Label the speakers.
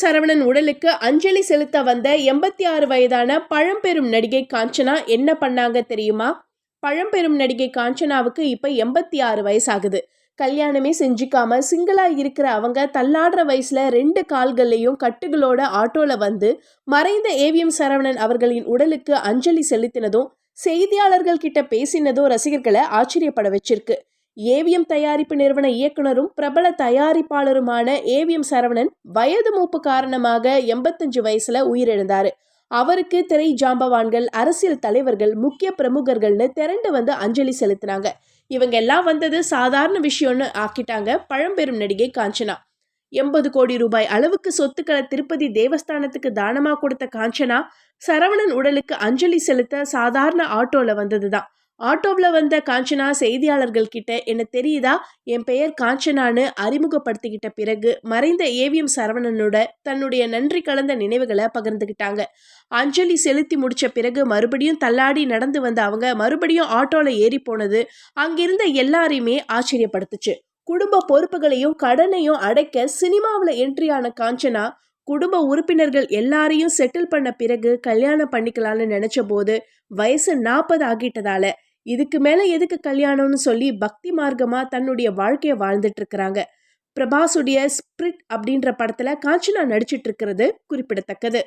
Speaker 1: சரவணன் உடலுக்கு அஞ்சலி செலுத்த வந்த 86 வயதான பழம்பெரும் நடிகை காஞ்சனா என்ன பண்ணாங்க தெரியுமா? பழம்பெரும் நடிகை காஞ்சனாவுக்கு இப்ப 86 வயசாகுது. கல்யாணமே செஞ்சுக்காம சிங்கிளா இருக்கிற அவங்க தள்ளாடுற வயசுல 2 கால்கள்லையும் கட்டுகளோட ஆட்டோல வந்து மறைந்த ஏவிஎம் சரவணன் அவர்களின் உடலுக்கு அஞ்சலி செலுத்தினதும் செய்தியாளர்கள் கிட்ட பேசினதும் ரசிகர்களை ஆச்சரியப்பட வச்சிருக்கு. ஏவிஎம் தயாரிப்பு நிறுவன இயக்குனரும் பிரபல தயாரிப்பாளருமான ஏவிஎம் சரவணன் வயது மூப்பு காரணமாக 85 வயசுல உயிரிழந்தாரு. அவருக்கு திரை ஜாம்பவான்கள், அரசியல் தலைவர்கள், முக்கிய பிரமுகர்கள்னு திரண்டு வந்து அஞ்சலி செலுத்தினாங்க. இவங்க எல்லாம் வந்தது சாதாரண விஷயம்னு ஆக்கிட்டாங்க பழம்பெரும் நடிகை காஞ்சனா. 80 கோடி ரூபாய் அளவுக்கு சொத்துக்களை திருப்பதி தேவஸ்தானத்துக்கு தானமா கொடுத்த காஞ்சனா சரவணன் உடலுக்கு அஞ்சலி செலுத்த சாதாரண ஆட்டோல வந்ததுதான். ஆட்டோவில் வந்த காஞ்சனா செய்தியாளர்கள் கிட்ட என்ன தெரியுதா, என் பெயர் காஞ்சனான்னு அறிமுகப்படுத்திக்கிட்ட பிறகு மறைந்த ஏவிஎம் சரவணனோட தன்னுடைய நன்றி கலந்த நினைவுகளை பகிர்ந்துக்கிட்டாங்க. அஞ்சலி செலுத்தி முடிச்ச பிறகு மறுபடியும் தள்ளாடி நடந்து வந்த அவங்க மறுபடியும் ஆட்டோல ஏறி போனது அங்கிருந்த எல்லாரையுமே ஆச்சரியப்படுத்துச்சு. குடும்ப பொறுப்புகளையும் கடனையும் அடைக்க சினிமாவில் என்ட்ரியான காஞ்சனா குடும்ப உறுப்பினர்கள் எல்லாரையும் செட்டில் பண்ண பிறகு கல்யாணம் பண்ணிக்கலாம்னு நினைச்ச போது வயசு 40 ஆகிட்டதால இதுக்கு மேல எதுக்கு கல்யாணம்னு சொல்லி பக்தி மார்க்கமா தன்னுடைய வாழ்க்கையை வாழ்ந்துட்டு இருக்கிறாங்க. பிரபாசுடைய ஸ்பிரிட் அப்படின்ற படத்துல காஞ்சனா நடிச்சிட்டு இருக்கிறது குறிப்பிடத்தக்கது.